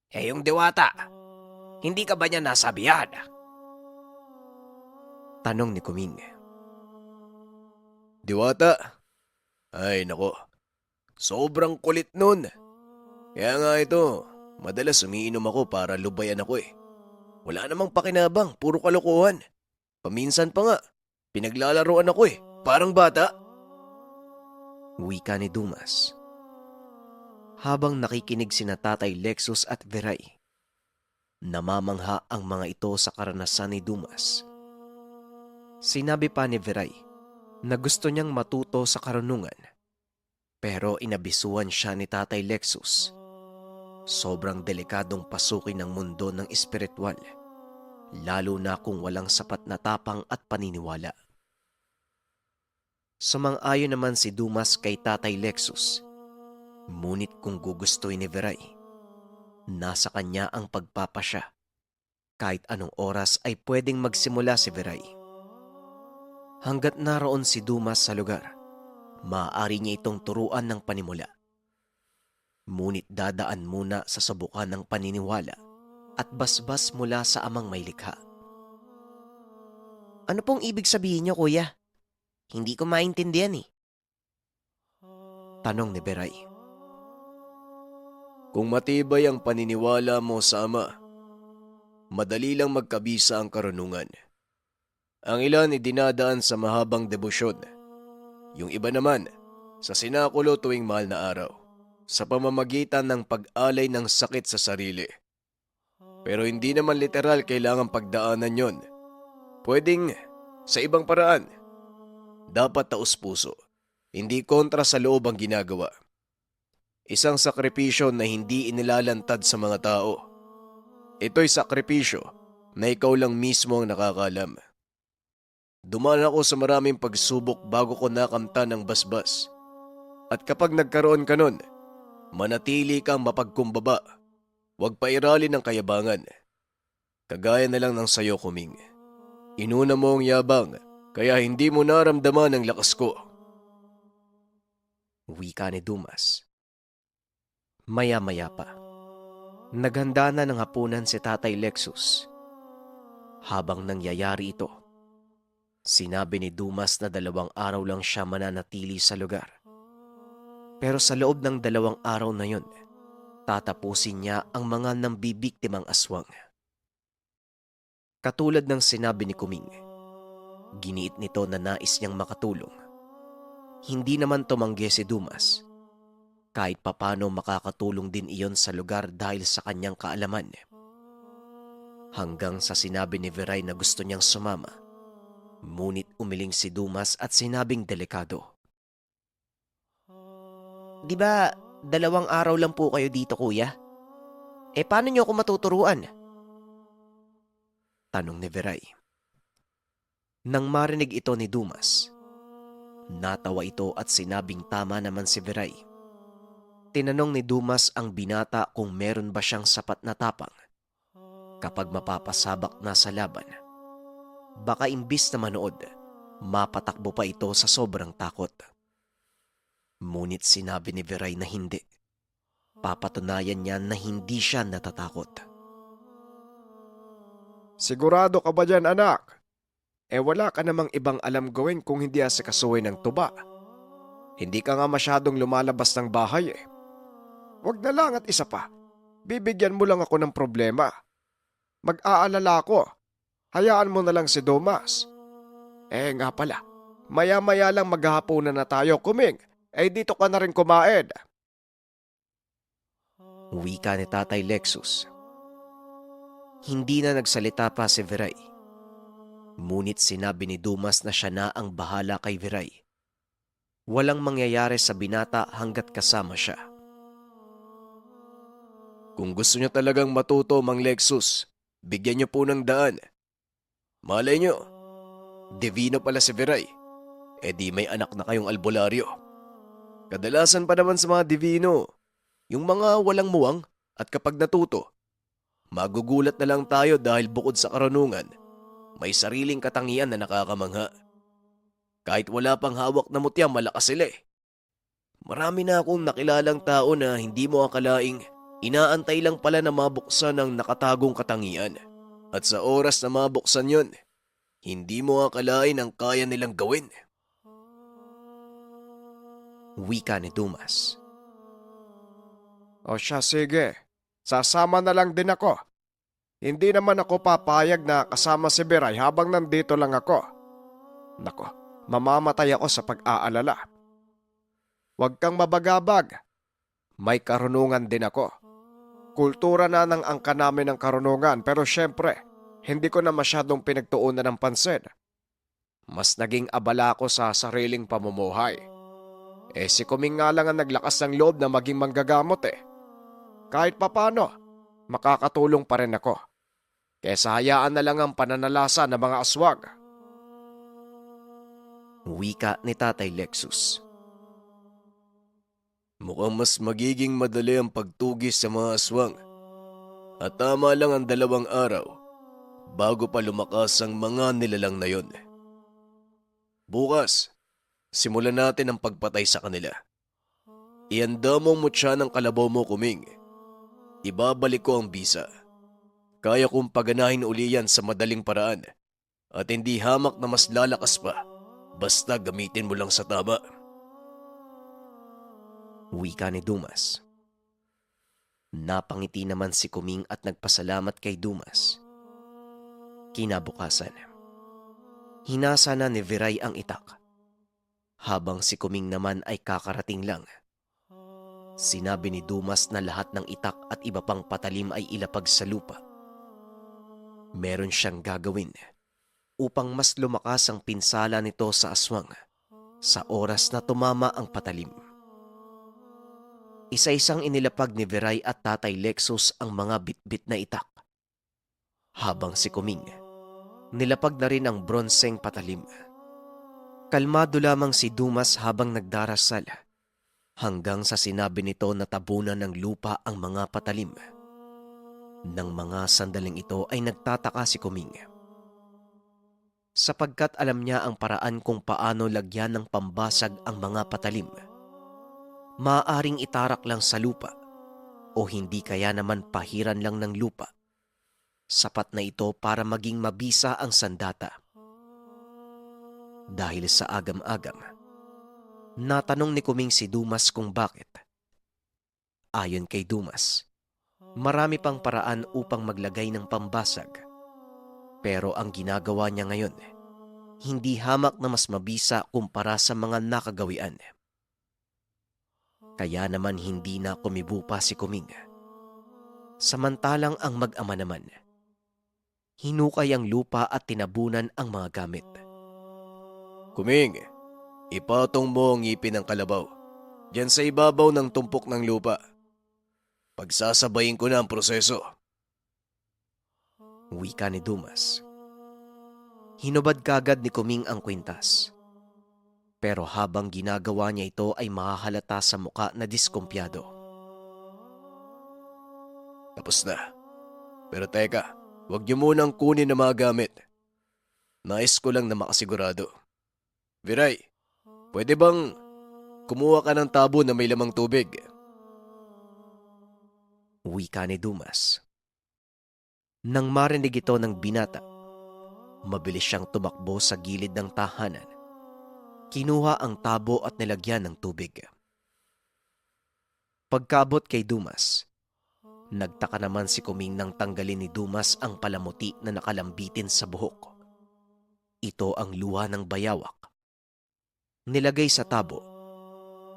Yung diwata, hindi ka ba niya nasabihan? Tanong ni Kuming. Diwata? Ay nako, sobrang kulit nun. Kaya nga ito, madalas umiinom ako para lubayan ako eh. Wala namang pakinabang, puro kalokohan. Paminsan pa nga, pinaglalaroan ako eh, parang bata. Wika ni Dumas. Habang nakikinig sina Tatay Lexus at Veray, namamangha ang mga ito sa karanasan ni Dumas. Sinabi pa ni Veray na gusto niyang matuto sa karunungan, pero inabisuan siya ni Tatay Lexus. Sobrang delikadong pasukin ng mundo ng espiritual, lalo na kung walang sapat na tapang at paniniwala. Sumang-ayon naman si Dumas kay Tatay Lexus. Ngunit kung gugustuhin ni Veray, nasa kanya ang pagpapasya. Kahit anong oras ay pwedeng magsimula si Veray. Hanggat naroon si Dumas sa lugar, maaari niya itong turuan ng panimula. Ngunit dadaan muna sa subukan ng paniniwala at basbas mula sa amang may likha. Ano pong ibig sabihin niyo, kuya? Hindi ko maintindihan eh. Tanong ni Veray. Kung matibay ang paniniwala mo sa Ama, madali lang magkabisa ang karunungan. Ang ilan ay dinadaan sa mahabang debosyon. Yung iba naman, sa sinakulo tuwing mahal na araw, sa pamamagitan ng pag-alay ng sakit sa sarili. Pero hindi naman literal kailangan pagdaanan yon. Pwedeng sa ibang paraan. Dapat taus-puso, hindi kontra sa loob ang ginagawa. Isang sakripisyo na hindi inilalantad sa mga tao. Ito'y sakripisyo na ikaw lang mismo ang nakakalam. Dumaan ako sa maraming pagsubok bago ko nakamta ng basbas. At kapag nagkaroon ka nun, manatili kang mapagkumbaba. Huwag pairalin ng kayabangan. Kagaya na lang ng sayo, Kuming. Inuna mo ang yabang, kaya hindi mo naramdaman ang lakas ko. Wika ni Dumas. Maya-maya pa, naghanda na ng hapunan si Tatay Lexus. Habang nangyayari ito, sinabi ni Dumas na 2 araw lang siya mananatili sa lugar. Pero sa loob ng 2 araw na yun, tatapusin niya ang mga nambibiktimang aswang. Katulad ng sinabi ni Kuming, giniit nito na nais niyang makatulong. Hindi naman tumanggi si Dumas. Kahit papano makakatulong din iyon sa lugar dahil sa kanyang kaalaman. Hanggang sa sinabi ni Veray na gusto niyang sumama. Ngunit umiling si Dumas at sinabing delikado. Di ba 2 araw lang po kayo dito, kuya? Paano niyo ako matuturuan? Tanong ni Veray. Nang marinig ito ni Dumas, natawa ito at sinabing tama naman si Veray. Tinanong ni Dumas ang binata kung meron ba siyang sapat na tapang kapag mapapasabak na sa laban. Baka imbis na manood, mapatakbo pa ito sa sobrang takot. Ngunit sinabi ni Veray na hindi. Papatunayan niya na hindi siya natatakot. Sigurado ka ba dyan, anak? Wala ka namang ibang alam gawin kung hindi asikasuhin ng tuba. Hindi ka nga masyadong lumalabas ng bahay eh. Wag na lang at isa pa. Bibigyan mo lang ako ng problema. Mag-aalala ko. Hayaan mo na lang si Dumas. Nga pala, maya-maya lang maghahaponan na tayo, Kuming. Dito ka na rin kumain. Wika ni Tatay Lexus. Hindi na nagsalita pa si Veray. Ngunit sinabi ni Dumas na siya na ang bahala kay Veray. Walang mangyayari sa binata hanggat kasama siya. Kung gusto niyo talagang matuto, Mang Lexus, bigyan niyo po ng daan. Malay niyo, divino pala si Veray. Di may anak na kayong albularyo. Kadalasan pa naman sa mga divino, yung mga walang muwang at kapag natuto, magugulat na lang tayo dahil bukod sa karunungan, may sariling katangian na nakakamangha. Kahit wala pang hawak na mutya, malakas sila eh. Marami na akong nakilalang tao na hindi mo akalaing Inaantay lang pala na mabuksan ang nakatagong katangian. At sa oras na mabuksan yon, hindi mo akalain ang kaya nilang gawin. Wika ni Dumas. O siya, sige. Sasama na lang din ako. Hindi naman ako papayag na kasama si Viray habang nandito lang ako. Nako, mamamatay ako sa pag-aalala. Huwag kang mabagabag. May karunungan din ako. Kultura na ng angka namin ng karunungan pero syempre, hindi ko na masyadong pinagtuunan ng pansin. Mas naging abala ako sa sariling pamumuhay. Si Kuming nga lang ang naglakas ng loob na maging manggagamot eh. Kahit papano, makakatulong pa rin ako. Kesa hayaan na lang ang pananalasa ng mga aswag. Wika ni Tatay Lexus. Mukhang mas magiging madali ang pagtugis sa mga aswang. At tama lang ang 2 araw bago pa lumakas ang mga nilalang na yon. Bukas, simulan natin ang pagpatay sa kanila. Ihanda mo mutya ng kalabaw mo, Kuming. Ibabalik ko ang bisa. Kaya kong paganahin uli yan sa madaling paraan at hindi hamak na mas lalakas pa. Basta gamitin mo lang sa tama. Wika ni Dumas. Napangiti naman si Kuming at nagpasalamat kay Dumas. Kinabukasan, hinasa na ni Viray ang itak. Habang si Kuming naman ay kakarating lang. Sinabi ni Dumas na lahat ng itak at iba pang patalim ay ilapag sa lupa. Meron siyang gagawin upang mas lumakas ang pinsala nito sa aswang sa oras na tumama ang patalim. Isa-isang inilapag ni Viray at Tatay Lexus ang mga bitbit na itak. Habang si Kuming, nilapag na rin ang bronseng patalim. Kalmado lamang si Dumas habang nagdarasal hanggang sa sinabi nito na tabunan ng lupa ang mga patalim. Nang mga sandaling ito ay nagtataka si Kuming. Sapagkat alam niya ang paraan kung paano lagyan ng pambasag ang mga patalim. Maaaring itarak lang sa lupa o hindi kaya naman pahiran lang ng lupa. Sapat na ito para maging mabisa ang sandata. Dahil sa agam-agam, natanong ni Kuming si Dumas kung bakit. Ayon kay Dumas, marami pang paraan upang maglagay ng pambasag. Pero ang ginagawa niya ngayon, hindi hamak na mas mabisa kumpara sa mga nakagawian. Kaya naman hindi na kumibo pa si Kuming. Samantalang ang mag-ama naman, hinukay ang lupa at tinabunan ang mga gamit. Kuming, ipatong mo ang ngipin ng kalabaw diyan sa ibabaw ng tumpok ng lupa. Pagsasabayin ko na ang proseso. Wika ni Dumas. Hinubad kagad ni Kuming ang kwintas. Pero habang ginagawa niya ito ay mahahalata sa muka na diskumpiyado. Tapos na. Pero teka, huwag niyo munang kunin ang mga gamit. Nais ko lang na makasigurado. Viray, pwede bang kumuha ka ng tabo na may lamang tubig? Wika ni Dumas. Nang marinig ito ng binata, mabilis siyang tumakbo sa gilid ng tahanan. Kinuha ang tabo at nilagyan ng tubig. Pagkabot kay Dumas, nagtaka naman si Kuming nang tanggalin ni Dumas ang palamuti na nakalambitin sa buhok. Ito ang luha ng bayawak. Nilagay sa tabo.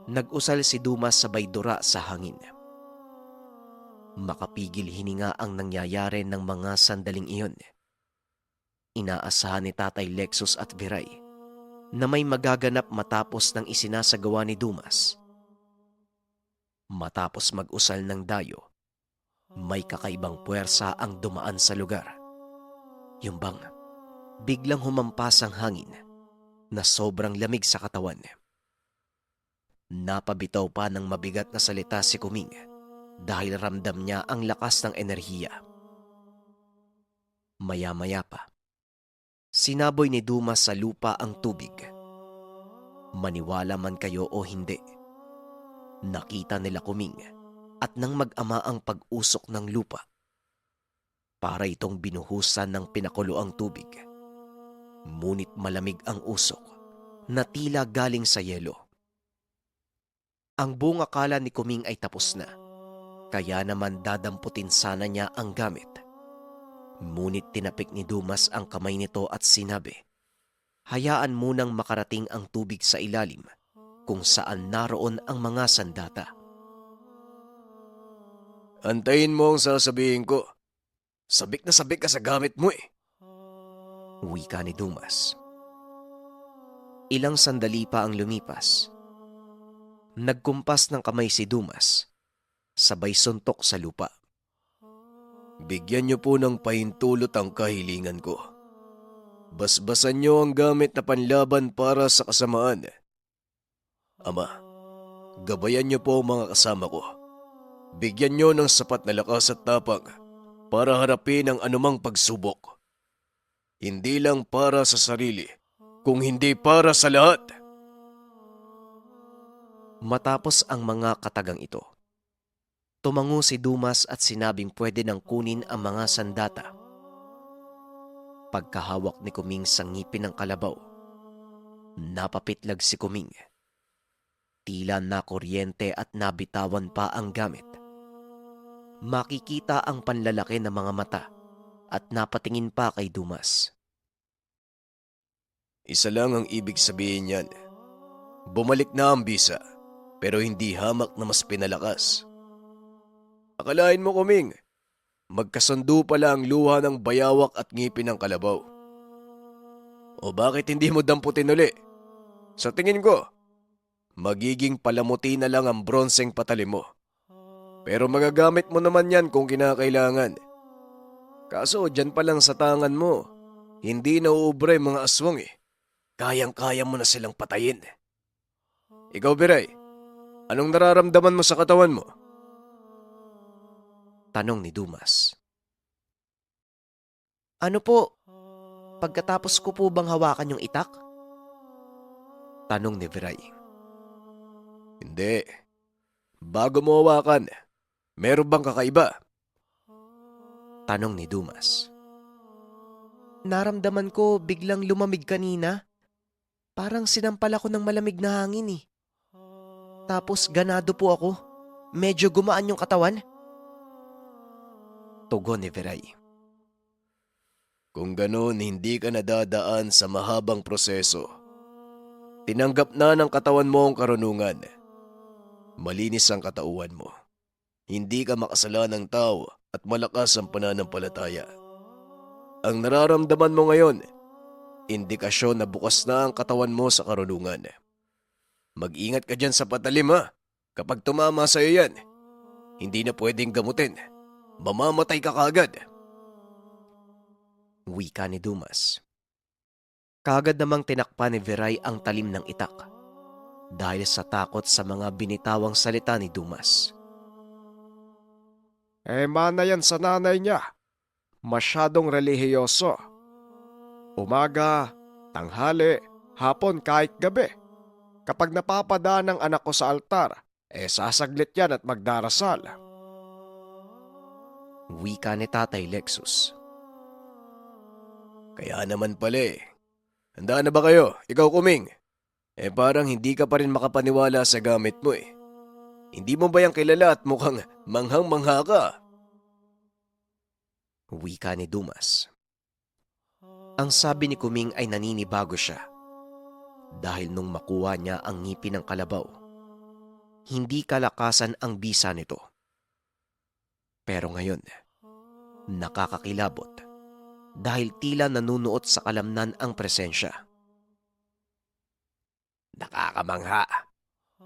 Nag-usal si Dumas sabay dura sa hangin. Makapigil hininga ang nangyayari ng mga sandaling iyon. Inaasahan ni Tatay Lexus at Viray na may magaganap matapos ng isinasagawa ni Dumas. Matapos mag-usal ng dayo, may kakaibang puwersa ang dumaan sa lugar. Yung bang, biglang humampas ang hangin na sobrang lamig sa katawan. Napabitaw pa ng mabigat na salita si Kuming dahil ramdam niya ang lakas ng enerhiya. Maya-maya pa, sinaboy ni Dumas sa lupa ang tubig. Maniwala man kayo o hindi, nakita nila Kuming at nang mag-ama ang pag-usok ng lupa. Para itong binuhusan ng pinakuloang tubig. Ngunit malamig ang usok na tila galing sa yelo. Ang buong akala ni Kuming ay tapos na, kaya naman dadamputin sana niya ang gamit. Ngunit tinapik ni Dumas ang kamay nito at sinabi, hayaan munang makarating ang tubig sa ilalim kung saan naroon ang mga sandata. Antayin mo ang sasabihin ko. Sabik na sabik ka sa gamit mo eh. Wika ni Dumas. Ilang sandali pa ang lumipas. Nagkumpas ng kamay si Dumas, sabay suntok sa lupa. Bigyan niyo po ng pahintulot ang kahilingan ko. Basbasan niyo ang gamit na panlaban para sa kasamaan. Ama, gabayan niyo po ang mga kasama ko. Bigyan niyo ng sapat na lakas at tapang para harapin ang anumang pagsubok. Hindi lang para sa sarili, kung hindi para sa lahat. Matapos ang mga katagang ito, tumango si Dumas at sinabing pwede nang kunin ang mga sandata. Pagkahawak ni Kuming sa ngipin ng kalabaw, napapitlag si Kuming. Tila nakuryente at nabitawan pa ang gamit. Makikita ang panlalaki ng mga mata at napatingin pa kay Dumas. Isa lang ang ibig sabihin niyan. Bumalik na ang bisa, pero hindi hamak na mas pinalakas. Akalain mo, Kuming, magkasundo pala ang luha ng bayawak at ngipin ng kalabaw. O bakit hindi mo damputin uli? Sa tingin ko, magiging palamuti na lang ang bronseng patali mo. Pero magagamit mo naman yan kung kinakailangan. Kaso dyan pa lang sa tangan mo, hindi nauubra yung mga aswang eh. Kayang-kaya mo na silang patayin. Ikaw, Biray, anong nararamdaman mo sa katawan mo? Tanong ni Dumas. Ano po? Pagkatapos ko po bang hawakan yung itak? Tanong ni Viray. Hindi. Bago mo hawakan, meron bang kakaiba? Tanong ni Dumas. Naramdaman ko biglang lumamig kanina. Parang sinampal ako ng malamig na hangin eh. Tapos ganado po ako. Medyo gumaan yung katawan. Tugon ni Viray. Kung ganoon, hindi ka nadadaan sa mahabang proseso. Tinanggap na ng katawan mo ang karunungan. Malinis ang katauhan mo. Hindi ka makasalanang tao at malakas ang pananampalataya. Ang nararamdaman mo ngayon, indikasyon na bukas na ang katawan mo sa karunungan. Mag-ingat ka dyan sa patalim ha. Kapag tumama sa'yo yan, hindi na pwedeng gamutin. Mamamatay ka kagad. Wika ni Dumas. Kagad namang tinakpan ni Viray ang talim ng itak dahil sa takot sa mga binitawang salita ni Dumas. Mana yan sa nanay niya. Masyadong relihiyoso. Umaga, tanghali, hapon kahit gabi. Kapag napapadaan ng anak ko sa altar, sasaglit yan at magdarasal. Wika ni Tatay Lexus. Kaya naman pala eh. Handa na ba kayo? Ikaw, Kuming? Parang hindi ka pa rin makapaniwala sa gamit mo eh. Hindi mo ba yung kilala at mukhang manghang-mangha ka? Wika ni Dumas. Ang sabi ni Kuming ay naninibago siya dahil nung makuha niya ang ngipin ng kalabaw, hindi kalakasan ang bisa nito. Pero ngayon, nakakakilabot dahil tila nanunuot sa kalamnan ang presensya. Nakakamangha.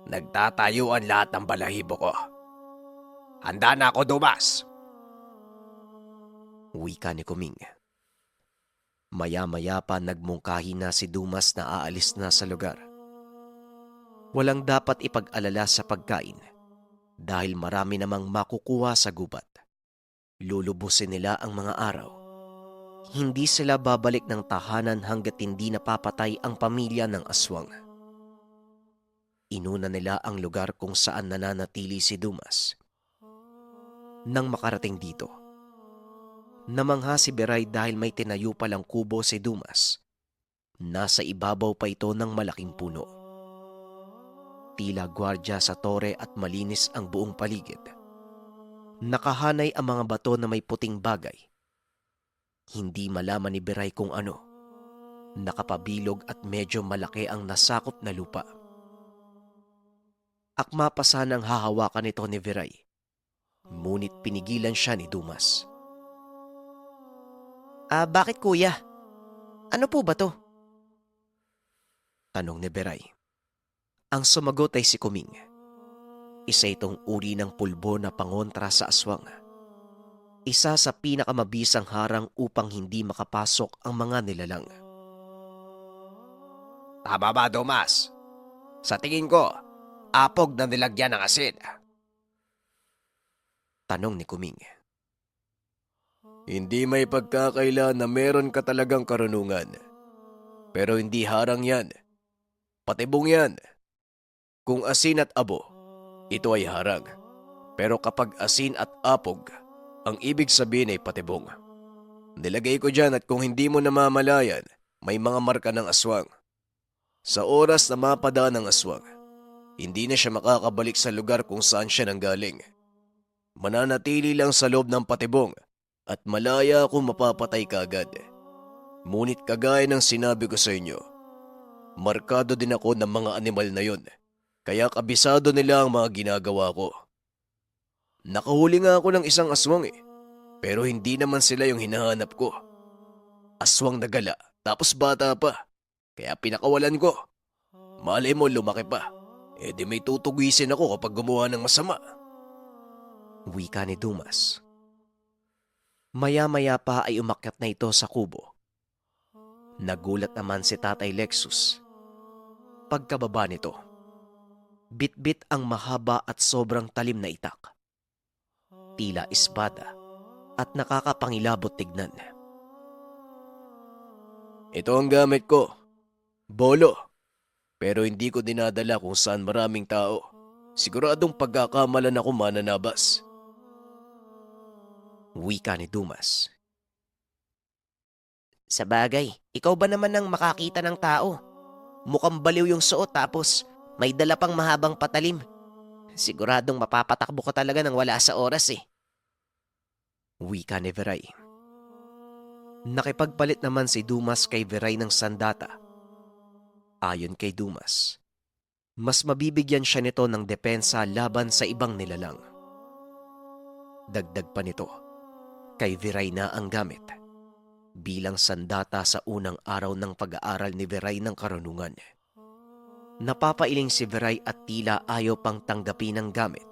Nagtatayuan lahat ng balahibo ko. Handa na ako, Dumas. Wika ni Kuming. Maya-maya pa nagmungkahi na si Dumas na aalis na sa lugar. Walang dapat ipag-alala sa pagkain dahil marami namang makukuha sa gubat. Lulubusin nila ang mga araw. Hindi sila babalik ng tahanan hanggat hindi napapatay ang pamilya ng aswang. Inuna nila ang lugar kung saan nananatili si Dumas. nang makarating dito. Namangha si Viray dahil may tinayo palang kubo si Dumas. Nasa ibabaw pa ito ng malaking puno. Tila gwardya sa tore at malinis ang buong paligid. Nakahanay ang mga bato na may puting bagay. Hindi malaman ni Viray kung ano. Nakapabilog at medyo malaki ang nasakop na lupa. Akma pa sanang hahawakan ito ni Viray. Ngunit pinigilan siya ni Dumas. Bakit kuya? Ano po ba to? Tanong ni Viray. Ang sumagot ay si Kuming. Isa itong uri ng pulbo na pangontra sa aswang. Isa sa pinakamabisang harang upang hindi makapasok ang mga nilalang. Tama ba, Dumas? Sa tingin ko, apog na nilagyan ng asin. Tanong ni Kuming. Hindi may pagkakaila na meron ka talagang karunungan. Pero hindi harang yan. Patibong yan. Kung asin at abo, ito ay harang. Pero kapag asin at apog, ang ibig sabihin ay patibong. Nilagay ko dyan at kung hindi mo namamalayan, may mga marka ng aswang. Sa oras na mapadaan ng aswang, hindi na siya makakabalik sa lugar kung saan siya nanggaling. Mananatili lang sa loob ng patibong at malaya akong mapapatay kaagad. Ngunit kagaya ng sinabi ko sa inyo, markado din ako ng mga animal na yon, kaya kabisado nila ang mga ginagawa ko. Nakahuli nga ako ng isang aswang pero hindi naman sila yung hinahanap ko. Aswang na gala, tapos bata pa. Kaya pinakawalan ko. Malay mo lumaki pa. Di may tutugisin ako kapag gumawa ng masama. Wika ni Dumas. Maya-maya pa ay umakyat na ito sa kubo. Nagulat naman si Tatay Lexus. Pagkababa nito, bit-bit ang mahaba at sobrang talim na itak. Tila espada at nakakapangilabot tignan. Ito ang gamit ko. Bolo. Pero hindi ko dinadala kung saan maraming tao. Siguradong pagkakamalan ako mananabas. Wika ni Dumas. Sa bagay, ikaw ba naman ang makakita ng tao? Mukhang baliw yung suot tapos may dala pang mahabang patalim. Siguradong mapapatakbo ka talaga nang wala sa oras Wika ni Viray. Nakipagpalit naman si Dumas kay Viray ng sandata. Ayon kay Dumas, mas mabibigyan siya nito ng depensa laban sa ibang nilalang. Dagdag pa nito, kay Viray na ang gamit bilang sandata sa unang araw ng pag-aaral ni Viray ng karunungan. Napapailing si Viray at tila ayaw pang tanggapin ang gamit.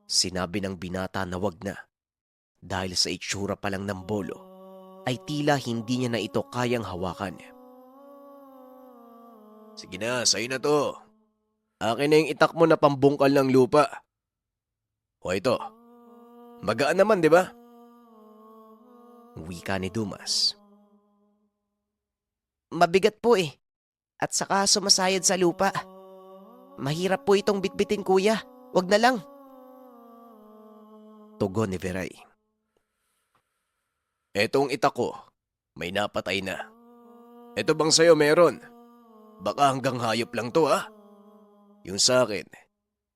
Sinabi ng binata na wag na dahil sa itsura pa lang ng bolo ay tila hindi niya na ito kayang hawakan. Sige na, sa'yo na to. Akin na yung itak mo na pambungkal ng lupa. O ito, magaan naman, di ba? Wika ni Dumas. Mabigat po at saka sumasayad sa lupa. Mahirap po itong bitbitin kuya, wag na lang. Tugon ni Viray. Etong itak ko, may napatay na. Ito bang sa'yo meron? Baka hanggang hayop lang to Yung sa akin,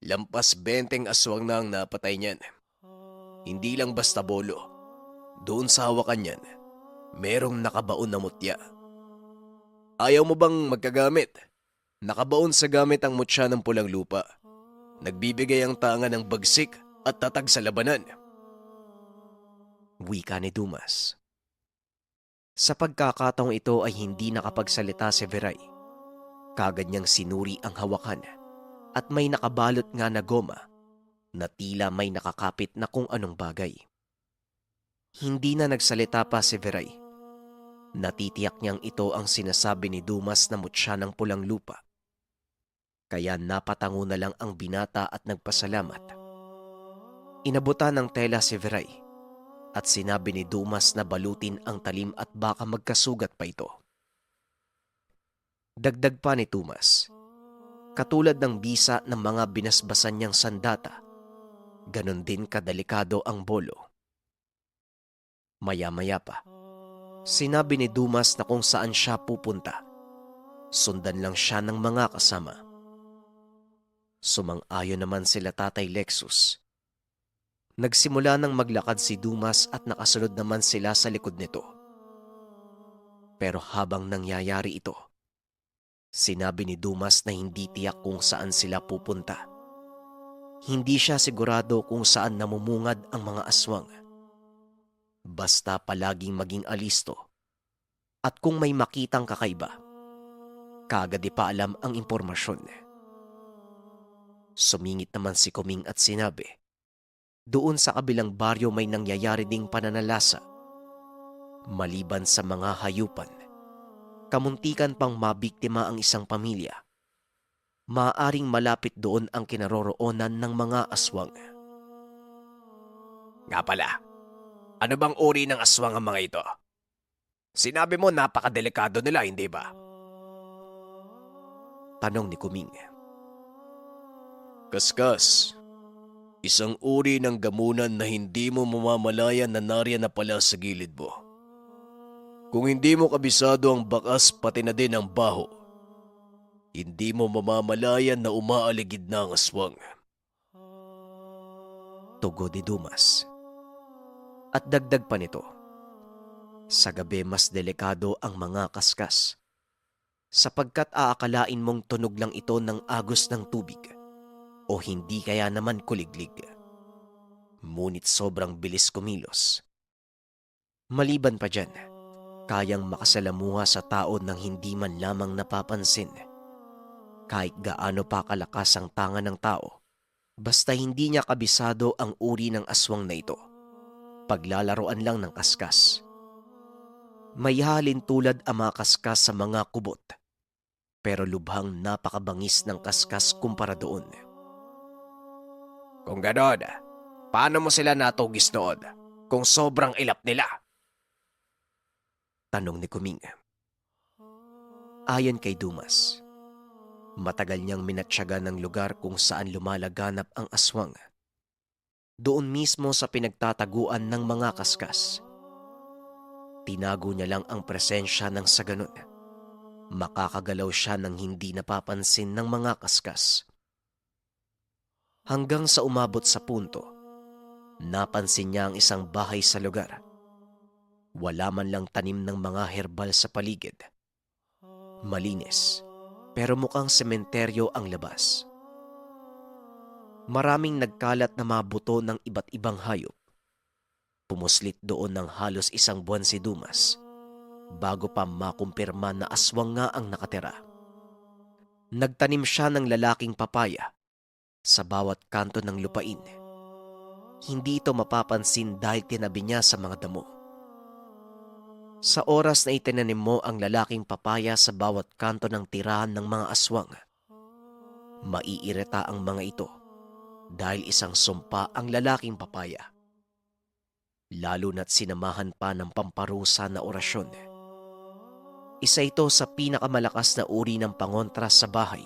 lampas 20 aswang na ang napatay niyan. Hindi lang basta bolo. Doon sa hawakan niyan, merong nakabaon na mutya. Ayaw mo bang magkagamit? Nakabaon sa gamit ang mutya ng pulang lupa. Nagbibigay ang tanga ng bagsik at tatag sa labanan. Wika ni Dumas. Sa pagkakataong ito ay hindi nakapagsalita si Viray. Kagad niyang sinuri ang hawakan at may nakabalot nga na goma na tila may nakakapit na kung anong bagay. Hindi na nagsalita pa si Viray. Natitiyak niyang ito ang sinasabi ni Dumas na mutya ng pulang lupa. Kaya napatango na lang ang binata at nagpasalamat. Inabutan ng tela si Viray at sinabi ni Dumas na balutin ang talim at baka magkasugat pa ito. Dagdag pa ni Dumas, katulad ng bisa ng mga binasbasan niyang sandata, Ganon din kadelikado ang bolo. Maya-maya pa, sinabi ni Dumas na kung saan siya pupunta, sundan lang siya ng mga kasama. Sumang-ayon naman sila Tatay Lexus. Nagsimula nang maglakad si Dumas at nakasunod naman sila sa likod nito. Pero habang nangyayari ito, sinabi ni Dumas na hindi tiyak kung saan sila pupunta. Hindi siya sigurado kung saan namumungad ang mga aswang. Basta palaging maging alisto. At kung may makitang kakaiba, kaagad ipaalam ang impormasyon. Sumingit naman si Kuming at sinabi, doon sa kabilang baryo may nangyayari ding pananalasa. Maliban sa mga hayupan, kamuntikan pang mabiktima ang isang pamilya. Maaaring malapit doon ang kinaroroonan ng mga aswang. Nga pala, ano bang uri ng aswang ang mga ito? Sinabi mo napakadelikado nila, hindi ba? Tanong ni Kuming. Kaskas, isang uri ng gamunan na hindi mo mamamalayan na nariyan na pala sa gilid mo. Kung hindi mo kabisado ang bakas pati na din ang baho, hindi mo mamamalayan na umaaligid na ang aswang. Tugo ni Dumas. At dagdag pa nito, sa gabi mas delikado ang mga kaskas, sapagkat aakalain mong tunog lang ito ng agos ng tubig o hindi kaya naman kuliglig. Ngunit sobrang bilis kumilos. Maliban pa dyan, kayang makasalamuha sa tao nang hindi man lamang napapansin. Kahit gaano pa kalakas ang tanga ng tao, basta hindi niya kabisado ang uri ng aswang na ito, paglalaroan lang ng kaskas. May halin tulad ang mga kaskas sa mga kubot, pero lubhang napakabangis ng kaskas kumpara doon. Kung ganon, paano mo sila natugis noon kung sobrang ilap nila? Tanong ni Kuming. Ayon kay Dumas, matagal niyang minatsyaga ng lugar kung saan lumalaganap ang aswang. Doon mismo sa pinagtataguan ng mga kaskas. Tinago niya lang ang presensya ng sa ganun. Makakagalaw siya ng hindi napapansin ng mga kaskas. Hanggang sa umabot sa punto, napansin niya ang isang bahay sa lugar. Wala man lang tanim ng mga herbal sa paligid. Malinis, pero mukhang sementeryo ang labas. Maraming nagkalat na mga buto ng iba't ibang hayop. Pumuslit doon ng halos isang buwan si Dumas bago pa makumpirma na aswang nga ang nakatira. Nagtanim siya ng lalaking papaya sa bawat kanto ng lupain. Hindi ito mapapansin dahil tinabi niya sa mga damo. Sa oras na itinanim mo ang lalaking papaya sa bawat kanto ng tirahan ng mga aswang, maiirita ang mga ito dahil isang sumpa ang lalaking papaya. Lalo na't sinamahan pa ng pamparusa na orasyon. Isa ito sa pinakamalakas na uri ng pangontra sa bahay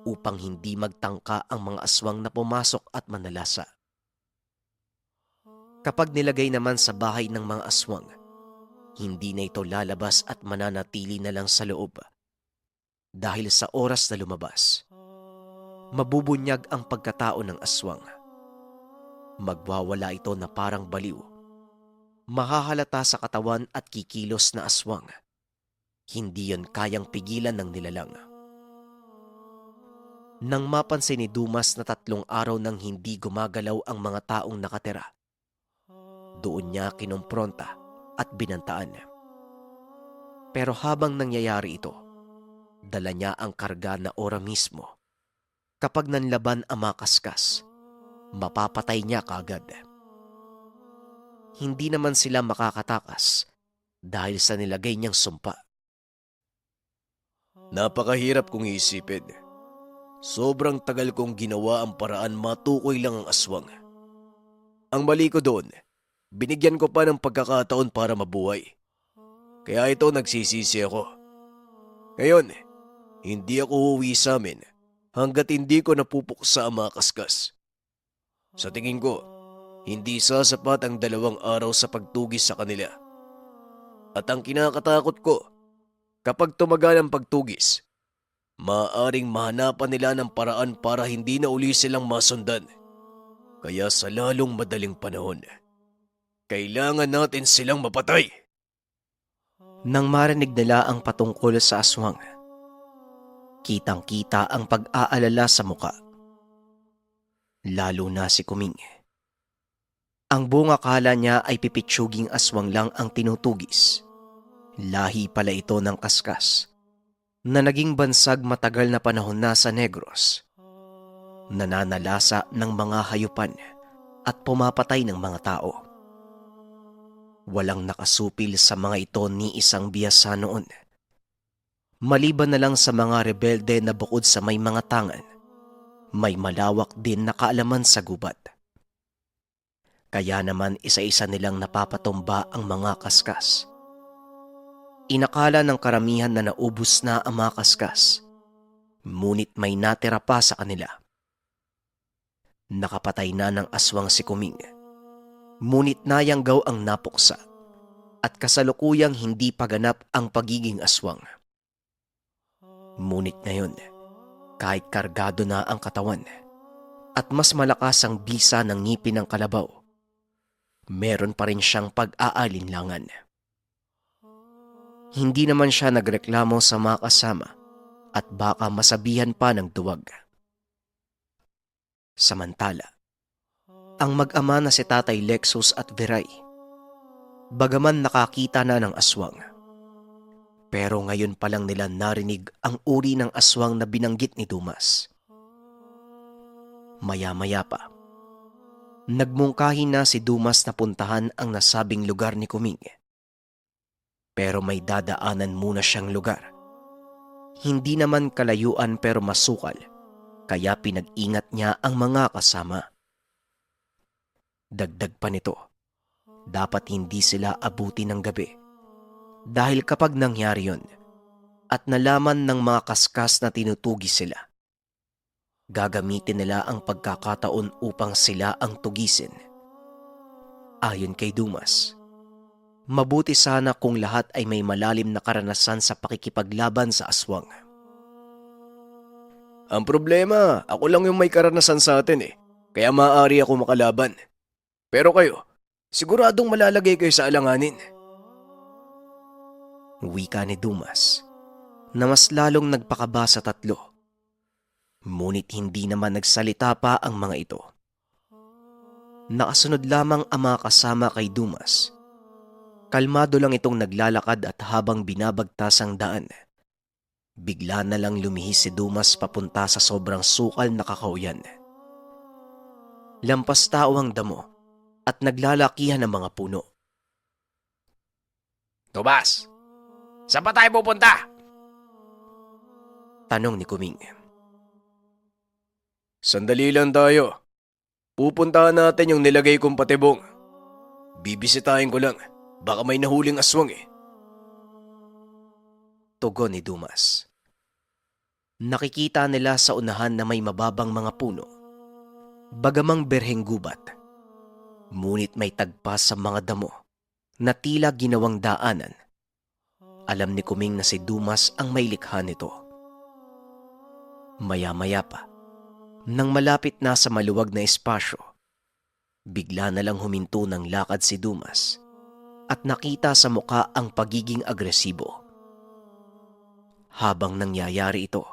upang hindi magtangka ang mga aswang na pumasok at manalasa. Kapag nilagay naman sa bahay ng mga aswang, hindi na ito lalabas at mananatili na lang sa loob. Dahil sa oras na lumabas, mabubunyag ang pagkatao ng aswang. Magwawala ito na parang baliw. Mahahalata sa katawan at kikilos na aswang. Hindi yon kayang pigilan ng nilalang. Nang mapansin ni Dumas na 3 araw nang hindi gumagalaw ang mga taong nakatira, doon niya kinumpronta at binantaan. Pero habang nangyayari ito, dala niya ang karga na ora mismo. Kapag nanlaban ang mga kaskas, mapapatay niya kaagad. Hindi naman sila makakatakas dahil sa nilagay niyang sumpa. Napakahirap kong isipin. Sobrang tagal kong ginawa ang paraan matukoy lang ang aswang. Ang mali ko doon, binigyan ko pa ng pagkakataon para mabuhay. Kaya ito nagsisisi ako. Ngayon, hindi ako uuwi sa amin hanggat hindi ko napupuksa ang mga kaskas. Sa tingin ko, hindi sasapat ang 2 araw sa pagtugis sa kanila. At ang kinakatakot ko, kapag tumagal ang pagtugis, maaaring mahanapan nila ng paraan para hindi na uli silang masundan. Kaya sa lalong madaling panahon, kailangan natin silang mapatay. Nang marinig nila ang patungkol sa aswang, kitang-kita ang pag-aalala sa muka. Lalo na si Kuming. Ang buong akala niya ay pipitsuging aswang lang ang tinutugis. Lahi pala ito ng kaskas na naging bansag matagal na panahon na sa Negros. Nananalasa ng mga hayupan at pumapatay ng mga tao. Walang nakasupil sa mga ito ni isang biyasa noon. Maliban na lang sa mga rebelde na bukod sa may mga tangan, may malawak din na kaalaman sa gubat. Kaya naman isa-isa nilang napapatumba ang mga kaskas. Inakala ng karamihan na naubos na ang mga kaskas, ngunit may natira pa sa kanila. Nakapatay na ng aswang si Kuming, ngunit nayanggaw ang napuksa at kasalukuyang hindi paganap ang pagiging aswang. Ngunit ngayon, kahit kargado na ang katawan at mas malakas ang bisa ng ngipin ng kalabaw, meron pa rin siyang pag-aalinlangan. Hindi naman siya nagreklamo sa mga kasama at baka masabihan pa ng duwag. Samantala, ang mag-ama na si Tatay Lexus at Viray, bagaman nakakita na ng aswang, pero ngayon pa lang nila narinig ang uri ng aswang na binanggit ni Dumas. Maya-maya pa, nagmungkahi na si Dumas na puntahan ang nasabing lugar ni Kuming. Pero may dadaanan muna siyang lugar. Hindi naman kalayuan pero masukal, kaya pinag-ingat niya ang mga kasama. Dagdag pa nito, dapat hindi sila abuti ng gabi. Dahil kapag nangyari yon at nalaman ng mga kaskas na tinutugis sila, gagamitin nila ang pagkakataon upang sila ang tugisin. Ayon kay Dumas, mabuti sana kung lahat ay may malalim na karanasan sa pakikipaglaban sa aswang. Ang problema, ako lang yung may karanasan sa atin kaya maaari ako makalaban. Pero kayo, siguradong malalagay kayo sa alanganin. Wika ni Dumas na mas lalong nagpakaba sa tatlo. Ngunit hindi naman nagsalita pa ang mga ito. Nakasunod lamang ang mga kasama kay Dumas. Kalmado lang itong naglalakad at habang binabagtas ang daan, bigla na lang lumihis si Dumas papunta sa sobrang sukal na kakauyan. Lampas tao ang damo at naglalakihan ng mga puno. Tubas, saan pa tayo pupunta? Tanong ni Kuming. Sandali lang tayo. Pupuntahan natin yung nilagay kong patibong. Bibisitahin ko lang. Baka may nahuling aswang Tugon ni Dumas. Nakikita nila sa unahan na may mababang mga puno, bagamang berheng gubat. Ngunit may tagpas sa mga damo na tila ginawang daanan. Alam ni Kuming na si Dumas ang may likha nito. Maya-maya pa, nang malapit na sa maluwag na espasyo, bigla na lang huminto ng lakad si Dumas at nakita sa muka ang pagiging agresibo. Habang nangyayari ito,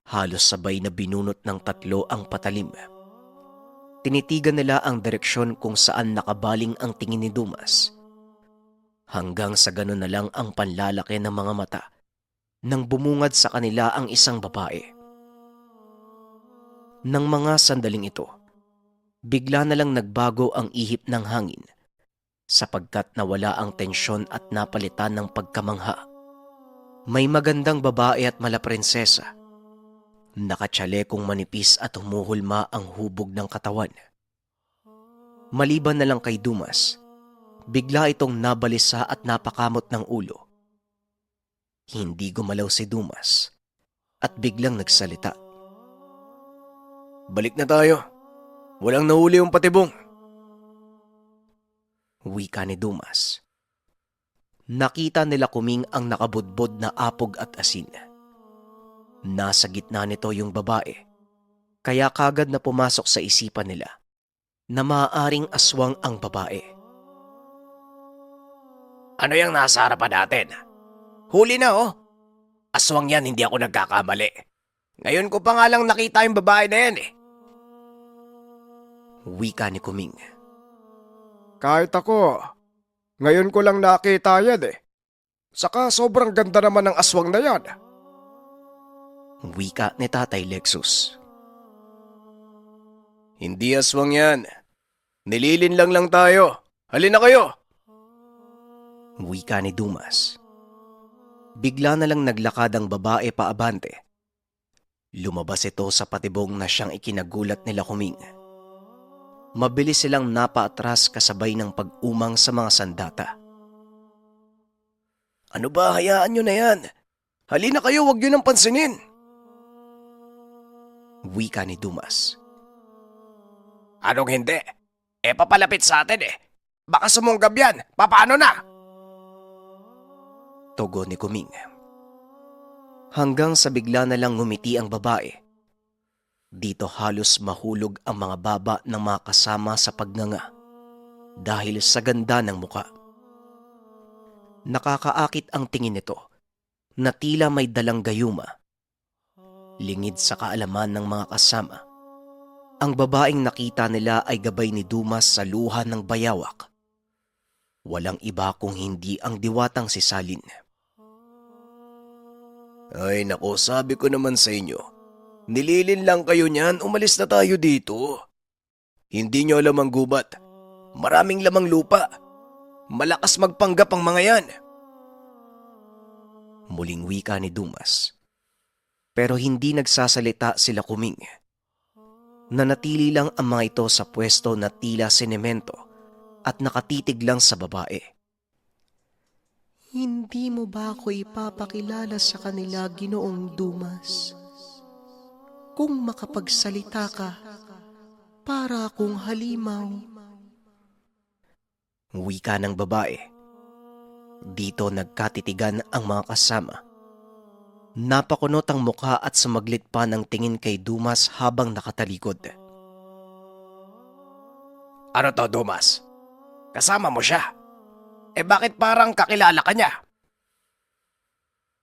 halos sabay na binunot ng tatlo ang patalim. Tinitigan nila ang direksyon kung saan nakabaling ang tingin ni Dumas. Hanggang sa ganun na lang ang panlalaki ng mga mata nang bumungad sa kanila ang isang babae. Nang mga sandaling ito, bigla na lang nagbago ang ihip ng hangin sapagkat nawala ang tensyon at napalitan ng pagkamangha. May magandang babae at malaprinsesa. Nakatsalekong manipis at humuhulma ang hubog ng katawan. Maliban na lang kay Dumas, bigla itong nabalisa at napakamot ng ulo. Hindi gumalaw si Dumas at biglang nagsalita. Balik na tayo. Walang nahuli yung patibong. Wika ni Dumas. Nakita nila Kuming ang nakabudbod na apog at asin. Nasa gitna nito yung babae, kaya kagad na pumasok sa isipan nila na maaaring aswang ang babae. Ano yung nasa harapan natin? Huli na oh. Aswang yan, hindi ako nagkakamali. Ngayon ko pa nga lang nakita yung babae na yan eh. Wika ni Kuming. Kahit ako, ngayon ko lang nakita yan eh. Saka sobrang ganda naman ng aswang na yan. Wika ni Tatay Lexus. Hindi aswang yan. Nililinlang lang tayo. Halina kayo. Wika ni Dumas. Bigla na lang naglakad ang babae paabante. Lumabas ito sa patibong na siyang ikinagulat nila Kuming. Mabilis silang napaatras kasabay ng pag-umang sa mga sandata. Ano ba, hayaan nyo na yan. Halina kayo, wag nyo nang pansinin. Wika ni Dumas. Anong hindi? Papalapit sa atin eh. Baka sumunggab yan. Paano na? Tugon ni Kuming. Hanggang sa bigla na lang ngumiti ang babae. Dito halos mahulog ang mga baba ng mga kasama sa pagnganga dahil sa ganda ng muka. Nakakaakit ang tingin nito na tila may dalang gayuma. Lingid sa kaalaman ng mga kasama, ang babaeng nakita nila ay gabay ni Dumas sa luha ng bayawak. Walang iba kung hindi ang diwatang si Salin. Ay nako, sabi ko naman sa inyo. Nililin lang kayo niyan, umalis na tayo dito. Hindi nyo alam ang gubat. Maraming lamang lupa. Malakas magpanggap ang mga yan. Muling wika ni Dumas. Pero hindi nagsasalita sila Kuming. Nanatili lang ang mga ito sa pwesto na tila sinemento at nakatitig lang sa babae. Hindi mo ba ako ipapakilala sa kanila, Ginoong Dumas? Kung makapagsalita ka, para akong halimaw. Wika ng babae. Dito nagkatitigan ang mga kasama. Napakunot ang mukha at sumaglit pa ng tingin kay Dumas habang nakatalikod. Ano to, Dumas? Kasama mo siya? Bakit parang kakilala ka niya?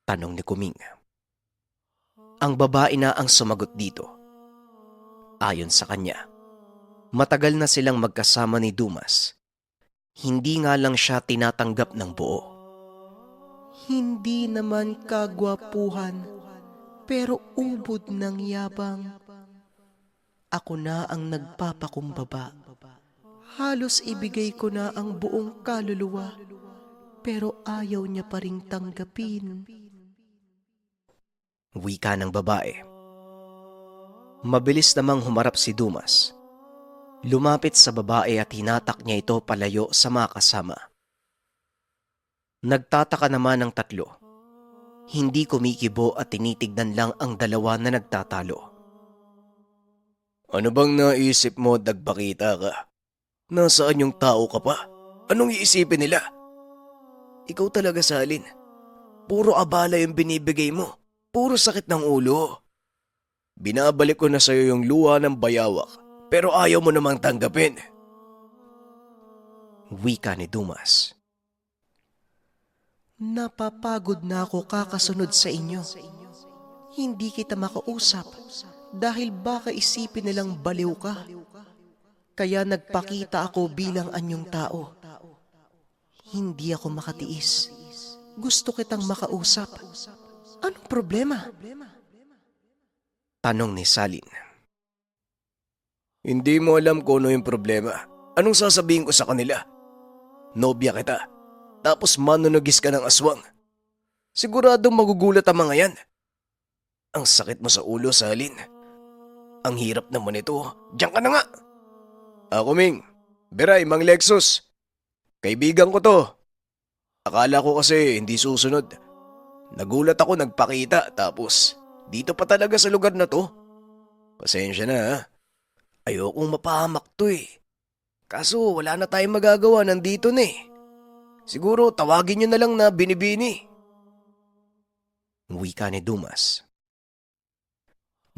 Tanong ni Kuming. Ang babae na ang sumagot dito. Ayon sa kanya, matagal na silang magkasama ni Dumas. Hindi nga lang siya tinatanggap ng buo. Hindi naman kagwapuhan, pero ubod ng yabang. Ako na ang nagpapakumbaba. Halos ibigay ko na ang buong kaluluwa, pero ayaw niya pa ring tanggapin. Wika ng babae. Mabilis namang humarap si Dumas. Lumapit sa babae at hinatak niya ito palayo sa mga kasama. Nagtataka naman ang tatlo. Hindi kumikibo at tinitignan lang ang dalawa na nagtatalo. Ano bang naisip mo, dagbakita ka? Nasaan yung tao ka pa? Anong iisipin nila? Ikaw talaga, Salin. Puro abala yung binibigay mo. Puro sakit ng ulo. Binabalik ko na sa'yo yung luha ng bayawak, pero ayaw mo namang tanggapin. Wika ni Dumas. Napapagod na ako kakasunod sa inyo. Hindi kita makausap dahil baka isipin nilang baliw ka. Kaya nagpakita ako bilang anyong tao. Hindi ako makatiis. Gusto kitang makausap. Anong problema? Tanong ni Salin. Hindi mo alam kung ano yung problema. Anong sasabihin ko sa kanila? Nobya kita. Tapos manunugis ka ng aswang. Siguradong magugulat ang mga yan. Ang sakit mo sa ulo, Salin. Ang hirap naman ito. Diyan ka na nga. Ako, Ming. Beray, Mang Lexus. Kaibigan ko to. Akala ko kasi hindi susunod. Nagulat ako, nagpakita, tapos dito pa talaga sa lugar na to. Pasensya na ha. Ayokong mapahamak to eh. Kaso wala na tayong magagawa, nandito na eh. Siguro tawagin nyo na lang na Binibini. Wika ni Dumas.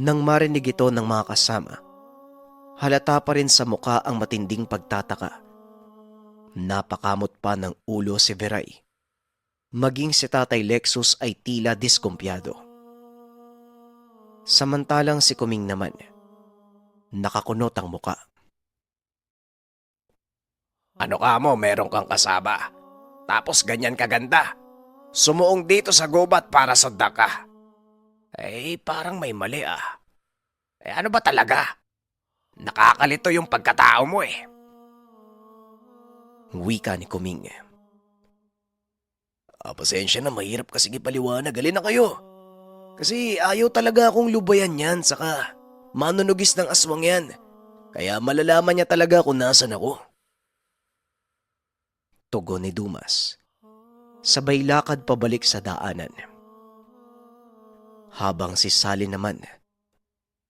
Nang marinig ito ng mga kasama, halata pa rin sa muka ang matinding pagtataka. Napakamot pa ng ulo si Veray. Maging si Tatay Lexus ay tila diskumpiyado. Samantalang si Kuming naman, nakakunot ang muka. Ano ka mo, meron kang kasama. Tapos ganyan kaganda. Sumuong dito sa gubat para sundan ka. Parang may mali ah. Ano ba talaga? Nakakalito yung pagkatao mo eh. Wika ni Kuming. Pasensya na, mahirap kasi ipaliwanag. Alin na kayo. Kasi ayaw talaga akong lubayan yan, saka manunugis ng aswang yan. Kaya malalaman niya talaga kung nasan ako. Tugon ni Dumas. Sabay lakad pabalik sa daanan. Habang si Sally naman,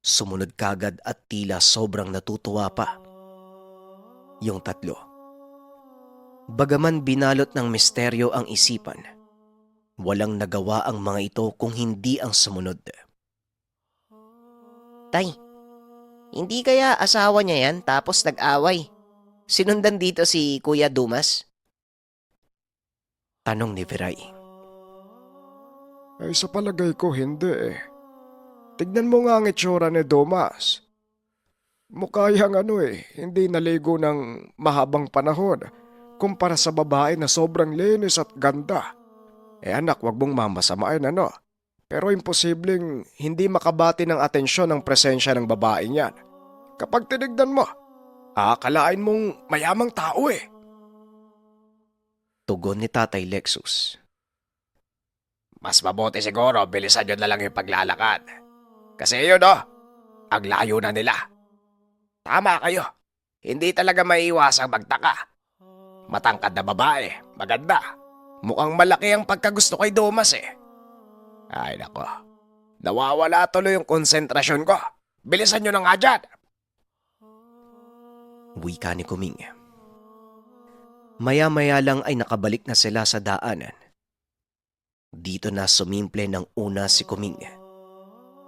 sumunod kagad at tila sobrang natutuwa pa. Yung tatlo. Bagaman binalot ng misteryo ang isipan, walang nagawa ang mga ito kung hindi ang sumunod. Tay, hindi kaya asawa niya yan tapos nag-away? Sinundan dito si Kuya Dumas? Tanong ni Veray. Sa palagay ko hindi eh. Tignan mo nga ang itsura ni Dumas. Mukha yang hindi naligo ng mahabang panahon kumpara sa babae na sobrang linis at ganda. Anak, wag mong mamasamain Pero imposibleng hindi makabati ng atensyon ang presensya ng babaeng yan. Kapag tinignan mo, akalain mong mayamang tao eh. Tugon ni Tatay Lexus. Mas mabuti siguro bilisan nyo na lang yung paglalakad. Kasi yun ang layo na nila. Tama kayo, hindi talaga maiiwasang magtaka. Matangkad na babae, maganda. Mukhang malaki ang pagkagusto kay Dumas eh. Ay nako, nawawala tuloy yung konsentrasyon ko. Bilisan nyo na nga dyan. Wika ni Kuming. Maya-maya lang ay nakabalik na sila sa daanan. Dito na sumimple ng una si Kuming.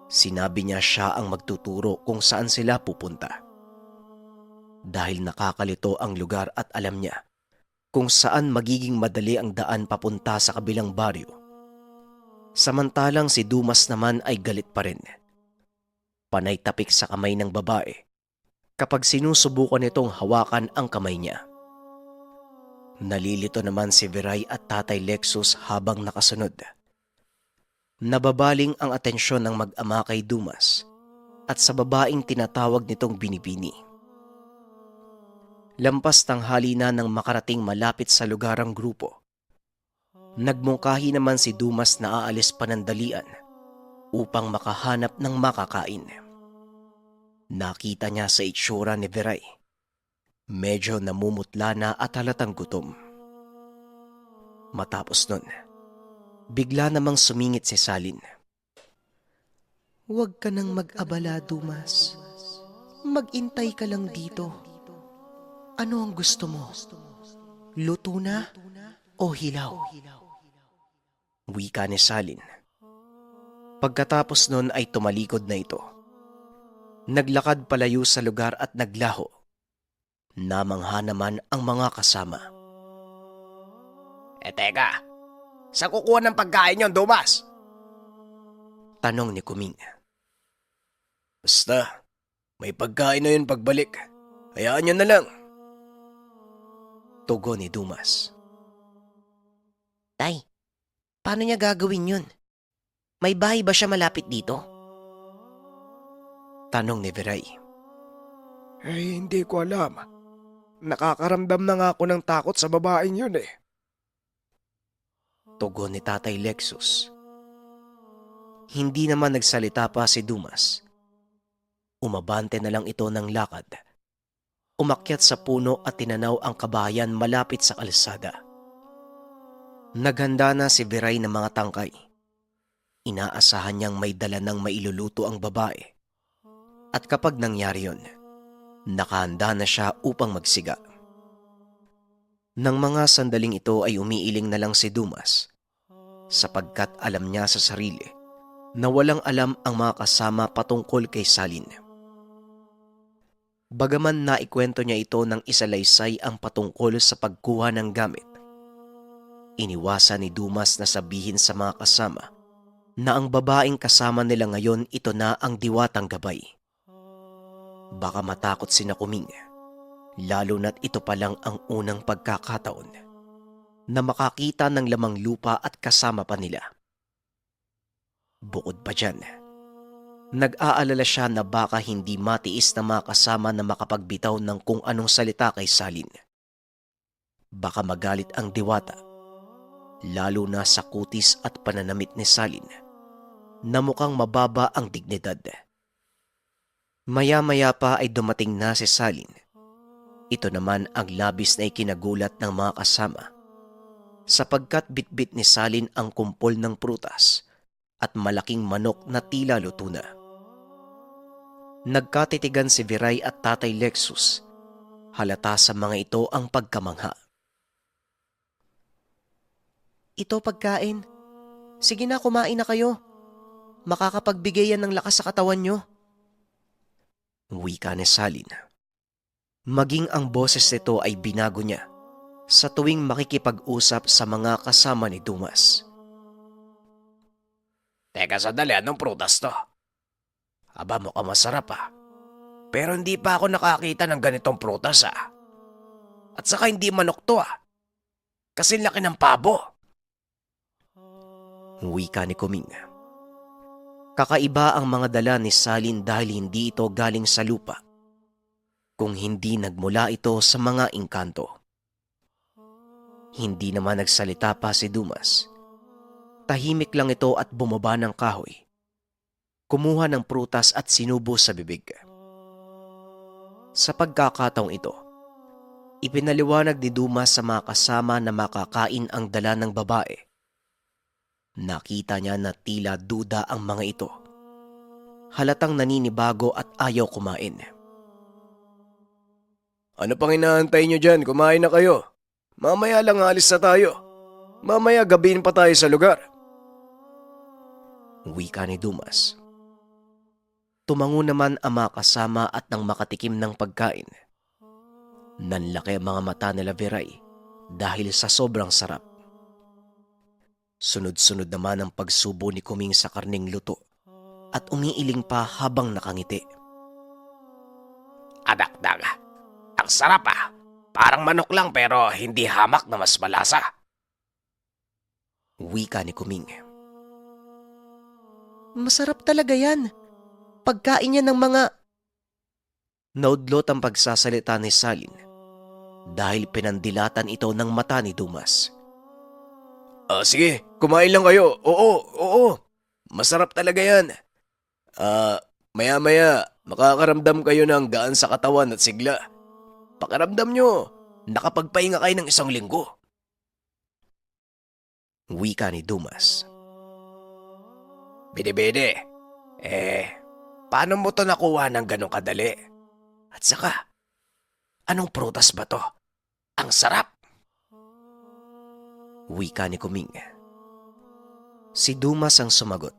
Sinabi niya siya ang magtuturo kung saan sila pupunta. Dahil nakakalito ang lugar at alam niya kung saan magiging madali ang daan papunta sa kabilang baryo. Samantalang si Dumas naman ay galit pa rin. Panay tapik sa kamay ng babae kapag sinusubukan nitong hawakan ang kamay niya. Nalilito naman si Veray at Tatay Lexus habang nakasunod. Nababaling ang atensyon ng mag-ama kay Dumas at sa babaeng tinatawag nitong Binibini. Lampas tanghali na nang makarating malapit sa lugar ang grupo. Nagmungkahi naman si Dumas na aalis panandalian upang makahanap ng makakain. Nakita niya sa itsura ni Veray. Medyo namumutla na at halatang gutom. Matapos nun, bigla namang sumingit si Salin. Huwag ka nang mag-abala, Dumas. Mag-intay ka lang dito. Ano ang gusto mo? Luto na o hilaw? Wika ni Salin. Pagkatapos nun ay tumalikod na ito. Naglakad palayo sa lugar at naglaho. Namangha naman ang mga kasama. Teka, saan kukuha ng pagkain yon, Dumas? Tanong ni Kuming. Basta, may pagkain na yun pagbalik. Hayaan nyo na lang. Tugon ni Dumas. Tay, paano niya gagawin yun? May bahay ba siya malapit dito? Tanong ni Veray. Hindi ko alam. Nakakaramdam na nga ako ng takot sa babaeng yun eh. Tugon ni Tatay Lexus. Hindi naman nagsalita pa si Dumas. Umabante na lang ito ng lakad. Umakyat sa puno at tinanaw ang kabahayan malapit sa kalsada. Naghanda na si Veray ng mga tangkay. Inaasahan niyang may dala ng mailuluto ang babae. At kapag nangyari yon, Nakahanda na siya upang magsiga. Nang mga sandaling ito ay umiiling na lang si Dumas sapagkat alam niya sa sarili na walang alam ang mga kasama patungkol kay Salin. Bagaman naikwento niya ito ng isalaysay ang patungkol sa pagkuha ng gamit, iniwasan ni Dumas na sabihin sa mga kasama na ang babaeng kasama nila ngayon ito na ang diwatang gabay. Baka matakot sina Kuming, lalo na't ito pa lang ang unang pagkakataon na makakita ng lamang lupa at kasama pa nila. Bukod pa dyan, nag-aalala siya na baka hindi matiis na mga kasama na makapagbitaw ng kung anong salita kay Salin. Baka magalit ang diwata, lalo na sa kutis at pananamit ni Salin, na mukhang mababa ang dignidad. Maya-maya pa ay dumating na si Salin. Ito naman ang labis na ikinagulat ng mga kasama, sapagkat bitbit ni Salin ang kumpol ng prutas at malaking manok na tila luto na. Nagkatitigan si Viray at Tatay Lexus. Halata sa mga ito ang pagkamangha. Ito pagkain. Sige na, kumain na kayo. Makakapagbigay yan ng lakas sa katawan nyo. Wika ni Salin. Maging ang boses nito ay binago niya sa tuwing makikipag-usap sa mga kasama ni Dumas. Teka sandali, anong prutas to? Aba, mukhang masarap ah. Pero hindi pa ako nakakita ng ganitong prutas ah. At saka hindi manok to ah. Kasi laki ng pabo. Wika ni Kuming. Kakaiba ang mga dala ni Salin dahil hindi ito galing sa lupa, kung hindi nagmula ito sa mga engkanto. Hindi naman nagsalita pa si Dumas. Tahimik lang ito at bumaba ng kahoy. Kumuha ng prutas at sinubo sa bibig. Sa pagkakataong ito, ipinaliwanag ni Dumas sa mga kasama na makakain ang dala ng babae. Nakita niya na tila duda ang mga ito. Halatang naninibago at ayaw kumain. Ano pang inaantay nyo dyan? Kumain na kayo. Mamaya lang alis na tayo. Mamaya gabihin pa tayo sa lugar. Wika ni Dumas. Tumango naman ang mga kasama at nang makatikim ng pagkain, nanlaki ang mga mata nila Viray dahil sa sobrang sarap. Sunod-sunod naman ang pagsubo ni Kuming sa karning luto at umiiling pa habang nakangiti. Adakdag. Ang sarap ah. Parang manok lang pero hindi hamak na mas malasa. Wika ni Kuming. Masarap talaga yan. Pagkain yan ng mga... Naudlot ang pagsasalita ni Salin dahil pinandilatan ito ng mata ni Dumas. Sige, kumain lang kayo. Oo. Masarap talaga yan. Maya-maya, makakaramdam kayo ng gaan sa katawan at sigla. Pakiramdam nyo, nakapagpahinga kayo ng 1 linggo. Wika ni Dumas. Bide-bide, paano mo to nakuha ng ganong kadali? At saka, anong prutas ba to? Ang sarap. Wika ni Kuming. Si Dumas ang sumagot.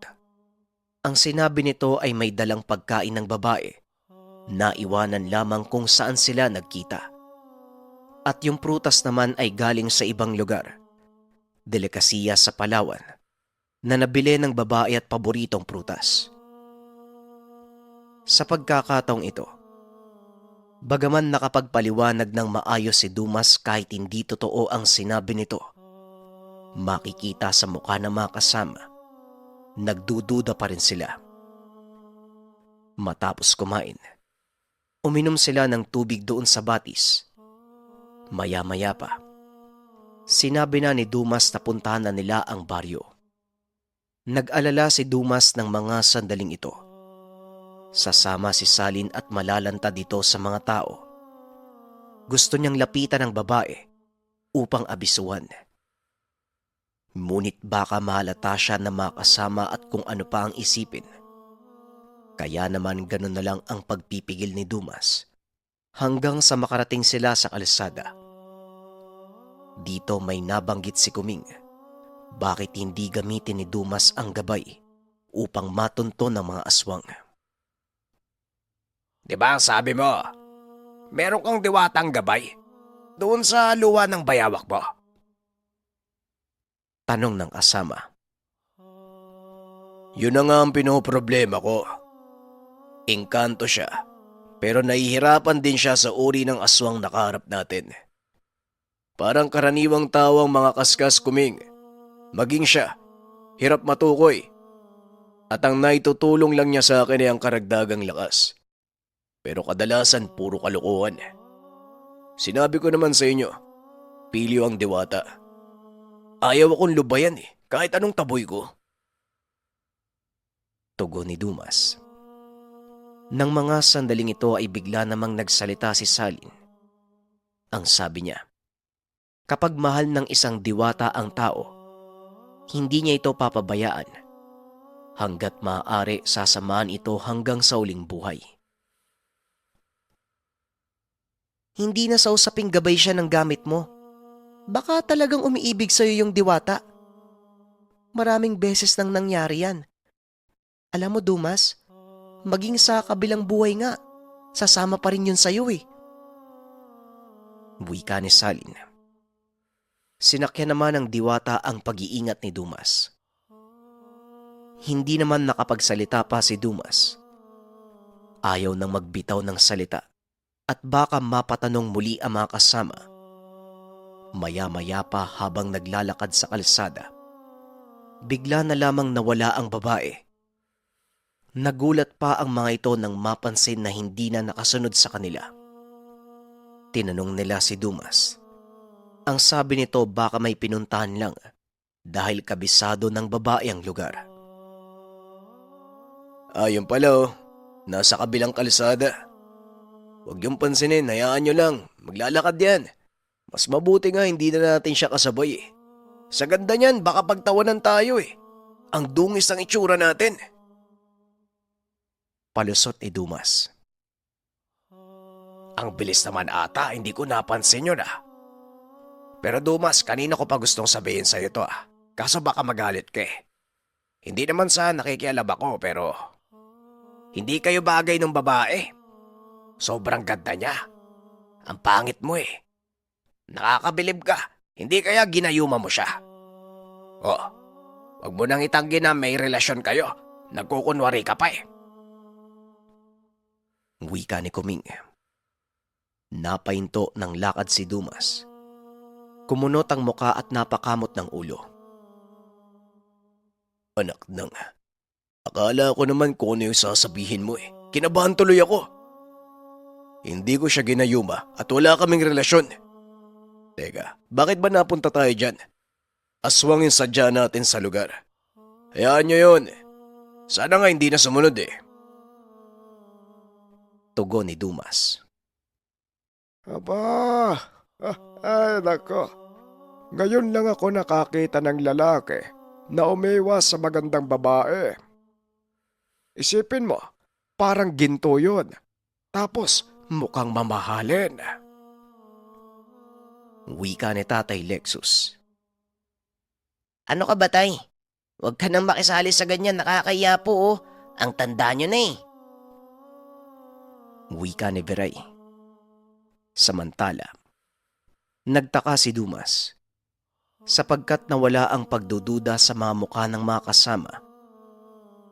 Ang sinabi nito ay may dalang pagkain ng babae na iwanan lamang kung saan sila nagkita. At yung prutas naman ay galing sa ibang lugar, delikasiya sa Palawan, na nabili ng babae at paboritong prutas. Sa pagkakataong ito, bagaman nakapagpaliwanag ng maayos si Dumas kahit hindi totoo ang sinabi nito, makikita sa mukha ng mga kasama, nagdududa pa rin sila. Matapos kumain, uminom sila ng tubig doon sa batis. Maya-maya pa, sinabi na ni Dumas na puntahan na nila ang baryo. Nag-alala si Dumas ng mga sandaling ito. Sasama si Salin at malalanta dito sa mga tao. Gusto niyang lapitan ang babae upang abisuhan. Ngunit baka mahalata siya na makasama at kung ano pa ang isipin. Kaya naman ganun na lang ang pagpipigil ni Dumas hanggang sa makarating sila sa kalsada. Dito may nabanggit si Kuming. Bakit hindi gamitin ni Dumas ang gabay upang matunto ng mga aswang? Di ba sabi mo, meron kang diwatang gabay doon sa luwa ng bayawak mo? Tanong ng kasama. Yun na nga ang pinoproblema ko. Engkanto siya, pero nahihirapan din siya sa uri ng aswang nakaharap natin. Parang karaniwang tao ang mga kaskas, Kuming. Maging siya, hirap matukoy. At ang naitutulong lang niya sa akin ay ang karagdagang lakas. Pero kadalasan puro kalokohan. Sinabi ko naman sa inyo, Pilyo ang diwata. Ayaw akong lubayan kahit anong taboy ko. Tugon ni Dumas. Nang mga sandaling ito ay bigla namang nagsalita si Salin. Ang sabi niya, kapag mahal ng isang diwata ang tao, hindi niya ito papabayaan. Hanggat maaari sasamahan ito hanggang sa uling buhay. Hindi na sa usaping gabay siya ng gamit mo. Baka talagang umiibig sa'yo yung diwata. Maraming beses nang nangyari yan. Alam mo, Dumas, maging sa kabilang buhay nga, sasama pa rin yun sa'yo Wika ni Salin. Sinakyan naman ng diwata ang pag-iingat ni Dumas. Hindi naman nakapagsalita pa si Dumas. Ayaw nang magbitaw ng salita at baka mapatanong muli ang mga kasama. Maya-maya pa habang naglalakad sa kalsada, bigla na lamang nawala ang babae. Nagulat pa ang mga ito nang mapansin na hindi na nakasunod sa kanila. Tinanong nila si Dumas. Ang sabi nito baka may pinuntahan lang dahil kabisado ng babae ang lugar. Ayun pala nasa kabilang kalsada. Huwag yung pansinin, hayaan nyo lang, maglalakad yan. Mas mabuti nga hindi na natin siya kasabay Sa ganda niyan, baka pagtawanan tayo Ang dungis ng itsura natin. Palusot ni Dumas. Ang bilis naman ata, hindi ko napansin yun Pero Dumas, kanina ko pa gustong sabihin sa'yo to Kaso baka magalit ka Hindi naman sa nakikialam ako pero hindi kayo bagay ng babae. Sobrang ganda niya. Ang pangit mo Nakakabilib ka. Hindi kaya ginayuma mo siya. Oh, wag mo nang itanggi na may relasyon kayo. Nagkukunwari ka pa Wika ni Kuming. Napahinto ng lakad si Dumas. Kumunot ang muka at napakamot ng ulo. Anak nang, akala ko naman kung ano yung sasabihin mo Kinabahan tuloy ako. Hindi ko siya ginayuma at wala kaming relasyon. Teka, bakit ba napunta tayo dyan? Aswang yung sadya natin sa lugar. Hayaan nyo yun. Sana nga hindi na sumunod Tugon ni Dumas. Aba, ay nako. Ngayon lang ako nakakita ng lalaki na umiwas sa magandang babae. Isipin mo, parang ginto yun. Tapos mukhang mamahalin. Wika ni Tatay Lexus. Ano ka ba, Tay? Huwag ka nang makisali sa ganyan, nakakaya po Ang tanda nyo na Wika ni Veray. Samantala, nagtaka si Dumas sapagkat nawala ang pagdududa sa mga mukha ng mga kasama.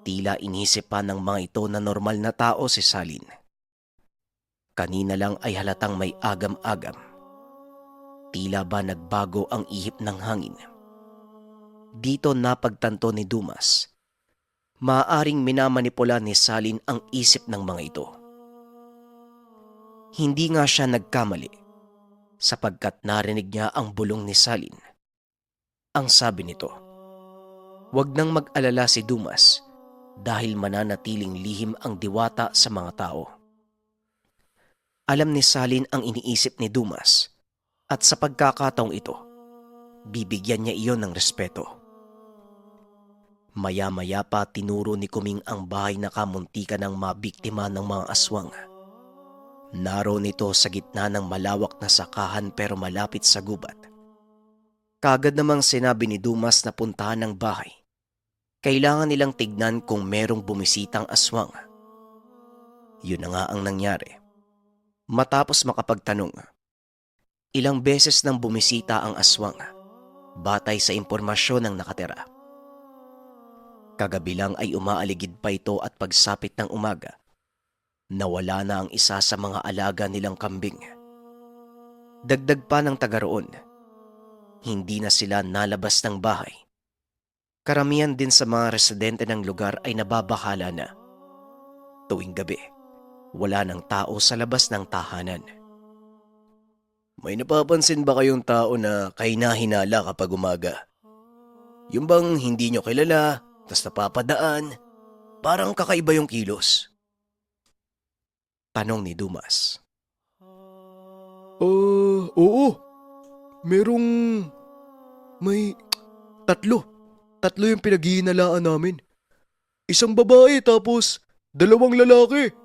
Tila inisip pa ng mga ito na normal na tao si Salin. Kanina lang ay halatang may agam-agam. Tila ba nagbago ang ihip ng hangin? Dito napagtanto ni Dumas. Maaaring minamanipula ni Salin ang isip ng mga ito. Hindi nga siya nagkamali sapagkat narinig niya ang bulong ni Salin. Ang sabi nito, huwag nang mag-alala si Dumas dahil mananatiling lihim ang diwata sa mga tao. Alam ni Salin ang iniisip ni Dumas at sa pagkakataong ito, bibigyan niya iyon ng respeto. Maya-maya pa tinuro ni Kuming ang bahay na kamuntikan ng mabiktima ng mga aswang. Naroon ito sa gitna ng malawak na sakahan pero malapit sa gubat. Kagad namang sinabi ni Dumas na puntahan ng bahay. Kailangan nilang tignan kung merong bumisitang aswang. Yun na nga ang nangyari. Matapos makapagtanong, ilang beses nang bumisita ang aswang, batay sa impormasyon ng nakatira. Kagabi lang ay umaaligid pa ito at pagsapit ng umaga, nawala na ang isa sa mga alaga nilang kambing. Dagdag pa ng taga roon, hindi na sila nalabas ng bahay. Karamihan din sa mga residente ng lugar ay nababahala na. Tuwing gabi, wala ng tao sa labas ng tahanan. May napapansin ba kayong tao na kahina-hinala kapag umaga? Yung bang hindi nyo kilala, tas napapadaan, parang kakaiba yung kilos. Tanong ni Dumas. Oo. May tatlo yung pinaghihinalaan namin. Isang babae tapos 2 lalaki.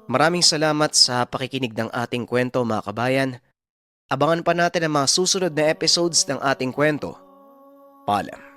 Maraming salamat sa pakikinig ng ating kwento mga kabayan. Abangan pa natin ang mga susunod na episodes ng ating kwento. Paalam.